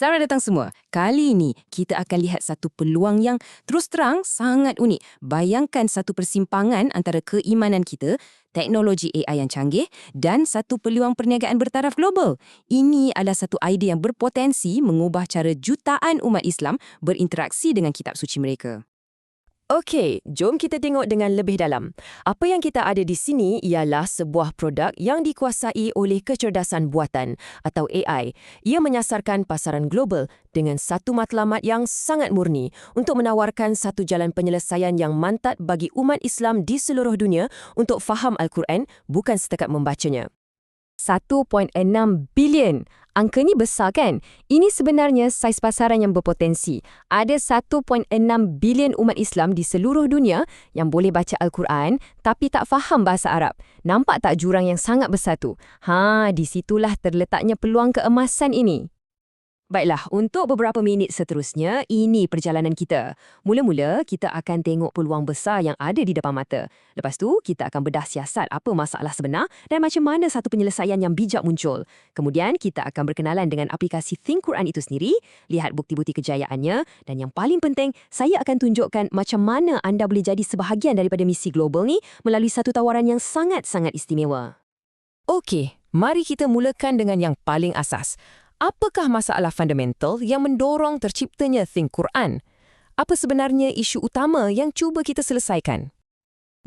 Selamat datang semua. Kali ini kita akan lihat satu peluang yang terus terang sangat unik. Bayangkan satu persimpangan antara keimanan kita, teknologi AI yang canggih dan satu peluang perniagaan bertaraf global. Ini adalah satu idea yang berpotensi mengubah cara jutaan umat Islam berinteraksi dengan kitab suci mereka. Okey, jom kita tengok dengan lebih dalam. Apa yang kita ada di sini ialah sebuah produk yang dikuasai oleh kecerdasan buatan atau AI. Ia menyasarkan pasaran global dengan satu matlamat yang sangat murni untuk menawarkan satu jalan penyelesaian yang mantap bagi umat Islam di seluruh dunia untuk faham Al-Quran, bukan setakat membacanya. 1.6 bilion. Angka ni besar kan? Ini sebenarnya saiz pasaran yang berpotensi. Ada 1.6 bilion umat Islam di seluruh dunia yang boleh baca Al-Quran tapi tak faham bahasa Arab. Nampak tak jurang yang sangat besar tu? Di situlah terletaknya peluang keemasan ini. Baiklah, untuk beberapa minit seterusnya, ini perjalanan kita. Mula-mula, kita akan tengok peluang besar yang ada di depan mata. Lepas tu, kita akan bedah siasat apa masalah sebenar dan macam mana satu penyelesaian yang bijak muncul. Kemudian, kita akan berkenalan dengan aplikasi Think Quran itu sendiri, lihat bukti-bukti kejayaannya, dan yang paling penting, saya akan tunjukkan macam mana anda boleh jadi sebahagian daripada misi global ni melalui satu tawaran yang sangat-sangat istimewa. Okey, mari kita mulakan dengan yang paling asas. Apakah masalah fundamental yang mendorong terciptanya Think Quran? Apa sebenarnya isu utama yang cuba kita selesaikan?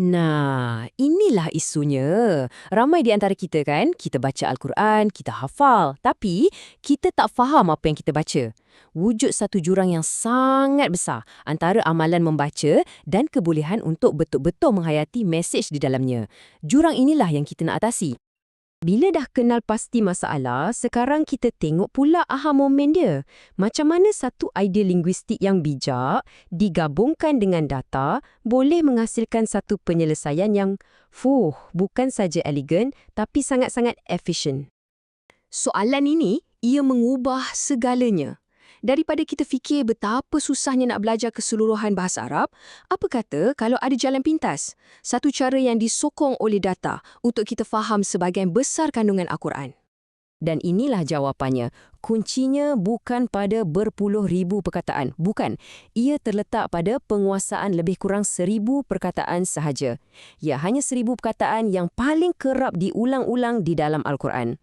Nah, inilah isunya. Ramai di antara kita kan, kita baca Al-Quran, kita hafal. Tapi, kita tak faham apa yang kita baca. Wujud satu jurang yang sangat besar antara amalan membaca dan kebolehan untuk betul-betul menghayati mesej di dalamnya. Jurang inilah yang kita nak atasi. Bila dah kenal pasti masalah, sekarang kita tengok pula aha momen dia. Macam mana satu idea linguistik yang bijak digabungkan dengan data boleh menghasilkan satu penyelesaian yang bukan saja elegan tapi sangat-sangat efisien. Soalan ini, ia mengubah segalanya. Daripada kita fikir betapa susahnya nak belajar keseluruhan bahasa Arab, apa kata kalau ada jalan pintas? Satu cara yang disokong oleh data untuk kita faham sebahagian besar kandungan Al-Quran. Dan inilah jawapannya. Kuncinya bukan pada berpuluh ribu perkataan. Bukan. Ia terletak pada penguasaan lebih kurang 1,000 perkataan sahaja. Ya, hanya 1,000 perkataan yang paling kerap diulang-ulang di dalam Al-Quran.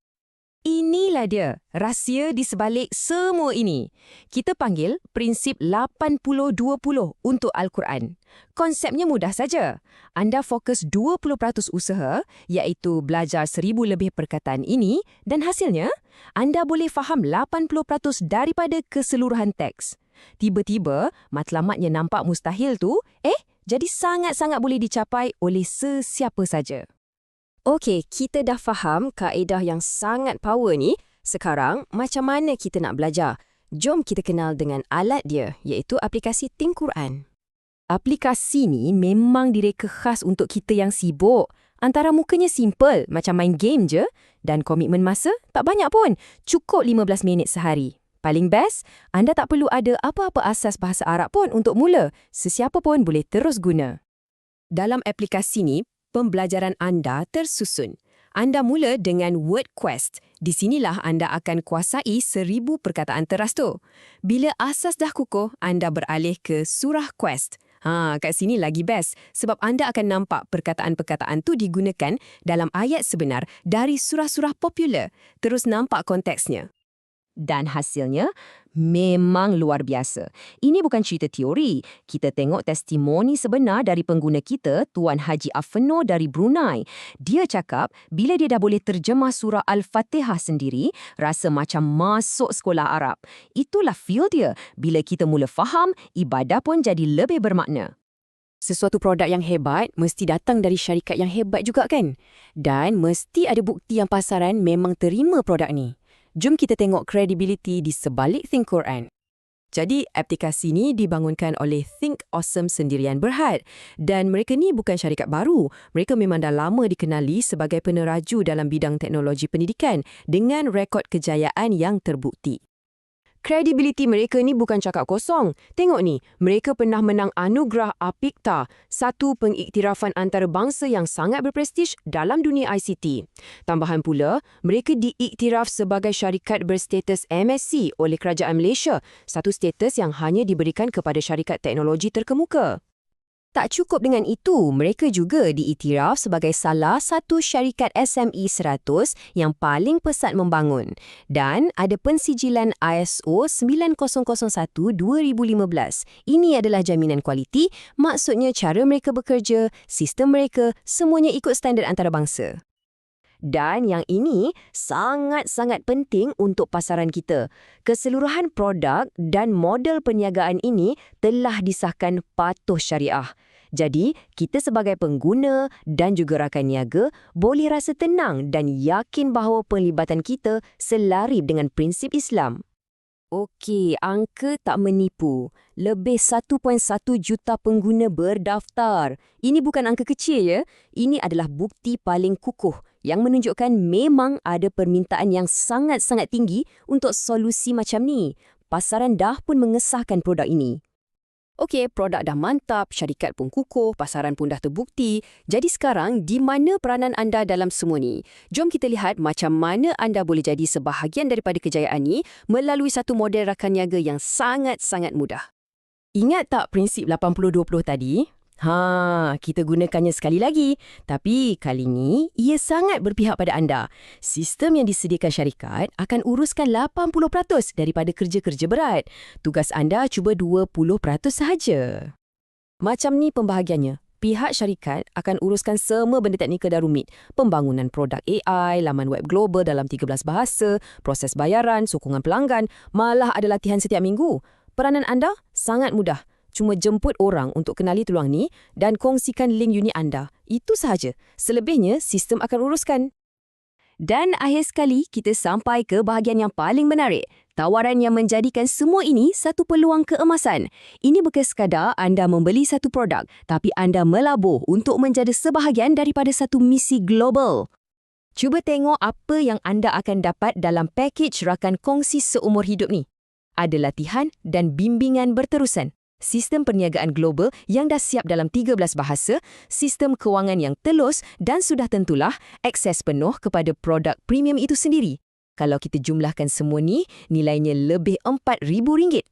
Inilah dia, rahsia di sebalik semua ini. Kita panggil prinsip 80-20 untuk Al-Quran. Konsepnya mudah saja. Anda fokus 20% usaha, iaitu belajar 1,000 lebih perkataan ini, dan hasilnya, anda boleh faham 80% daripada keseluruhan teks. Tiba-tiba, matlamatnya nampak mustahil tu, jadi sangat-sangat boleh dicapai oleh sesiapa saja. Okey, kita dah faham kaedah yang sangat power ni. Sekarang, macam mana kita nak belajar? Jom kita kenal dengan alat dia, iaitu aplikasi Think Quran. Aplikasi ni memang direka khas untuk kita yang sibuk. Antara mukanya simple, macam main game je, dan komitmen masa tak banyak pun. Cukup 15 minit sehari. Paling best, anda tak perlu ada apa-apa asas bahasa Arab pun untuk mula. Sesiapa pun boleh terus guna. Dalam aplikasi ni, pembelajaran anda tersusun. Anda mula dengan Word Quest. Di sinilah anda akan kuasai 1,000 perkataan teras tu. Bila asas dah kukuh, anda beralih ke Surah Quest. Kat sini lagi best sebab anda akan nampak perkataan-perkataan tu digunakan dalam ayat sebenar dari surah-surah popular. Terus nampak konteksnya. Dan hasilnya memang luar biasa. Ini bukan cerita teori. Kita tengok testimoni sebenar dari pengguna kita, Tuan Haji Afeno dari Brunei. Dia cakap, bila dia dah boleh terjemah surah Al-Fatihah sendiri, rasa macam masuk sekolah Arab. Itulah feel dia. Bila kita mula faham, ibadah pun jadi lebih bermakna. Sesuatu produk yang hebat mesti datang dari syarikat yang hebat juga kan? Dan mesti ada bukti yang pasaran memang terima produk ni. Jom kita tengok kredibiliti di sebalik Think Quran. Jadi, aplikasi ni dibangunkan oleh Think Awesome Sendirian Berhad. Dan mereka ni bukan syarikat baru. Mereka memang dah lama dikenali sebagai peneraju dalam bidang teknologi pendidikan dengan rekod kejayaan yang terbukti. Kredibiliti mereka ni bukan cakap kosong. Tengok ni, mereka pernah menang anugerah APIKTA, satu pengiktirafan antarabangsa yang sangat berprestij dalam dunia ICT. Tambahan pula, mereka diiktiraf sebagai syarikat berstatus MSC oleh Kerajaan Malaysia, satu status yang hanya diberikan kepada syarikat teknologi terkemuka. Tak cukup dengan itu, mereka juga diiktiraf sebagai salah satu syarikat SME 100 yang paling pesat membangun dan ada pensijilan ISO 9001:2015. Ini adalah jaminan kualiti, maksudnya cara mereka bekerja, sistem mereka, semuanya ikut standard antarabangsa. Dan yang ini sangat-sangat penting untuk pasaran kita. Keseluruhan produk dan model perniagaan ini telah disahkan patuh syariah. Jadi, kita sebagai pengguna dan juga rakan niaga boleh rasa tenang dan yakin bahawa penglibatan kita selaras dengan prinsip Islam. Okey, angka tak menipu. Lebih 1.1 juta pengguna berdaftar. Ini bukan angka kecil ya. Ini adalah bukti paling kukuh yang menunjukkan memang ada permintaan yang sangat-sangat tinggi untuk solusi macam ni. Pasaran dah pun mengesahkan produk ini. Okey, produk dah mantap, syarikat pun kukuh, pasaran pun dah terbukti. Jadi sekarang, di mana peranan anda dalam semua ni? Jom kita lihat macam mana anda boleh jadi sebahagian daripada kejayaan ni melalui satu model rakan niaga yang sangat-sangat mudah. Ingat tak prinsip 80-20 tadi? Kita gunakannya sekali lagi. Tapi kali ini, ia sangat berpihak pada anda. Sistem yang disediakan syarikat akan uruskan 80% daripada kerja-kerja berat. Tugas anda cuba 20% sahaja. Macam ni pembahagiannya. Pihak syarikat akan uruskan semua benda teknikal dan rumit. Pembangunan produk AI, laman web global dalam 13 bahasa, proses bayaran, sokongan pelanggan, malah ada latihan setiap minggu. Peranan anda sangat mudah. Cuma jemput orang untuk kenali peluang ni dan kongsikan link unit anda. Itu sahaja. Selebihnya, sistem akan uruskan. Dan akhir sekali, kita sampai ke bahagian yang paling menarik. Tawaran yang menjadikan semua ini satu peluang keemasan. Ini bukan sekadar anda membeli satu produk, tapi anda melabur untuk menjadi sebahagian daripada satu misi global. Cuba tengok apa yang anda akan dapat dalam pakej rakan kongsi seumur hidup ni. Ada latihan dan bimbingan berterusan. Sistem perniagaan global yang dah siap dalam 13 bahasa, sistem kewangan yang telus dan sudah tentulah akses penuh kepada produk premium itu sendiri. Kalau kita jumlahkan semua ni, nilainya lebih RM4,000.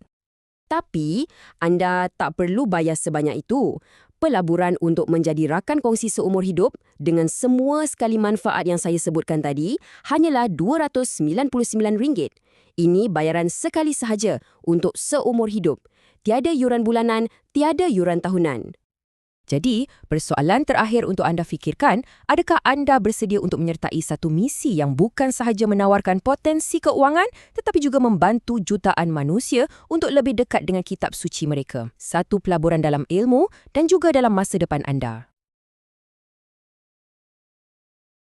Tapi, anda tak perlu bayar sebanyak itu. Pelaburan untuk menjadi rakan kongsi seumur hidup dengan semua sekali manfaat yang saya sebutkan tadi hanyalah RM299. Ini bayaran sekali sahaja untuk seumur hidup. Tiada yuran bulanan, tiada yuran tahunan. Jadi, persoalan terakhir untuk anda fikirkan, adakah anda bersedia untuk menyertai satu misi yang bukan sahaja menawarkan potensi keuangan, tetapi juga membantu jutaan manusia untuk lebih dekat dengan kitab suci mereka? Satu pelaburan dalam ilmu dan juga dalam masa depan anda.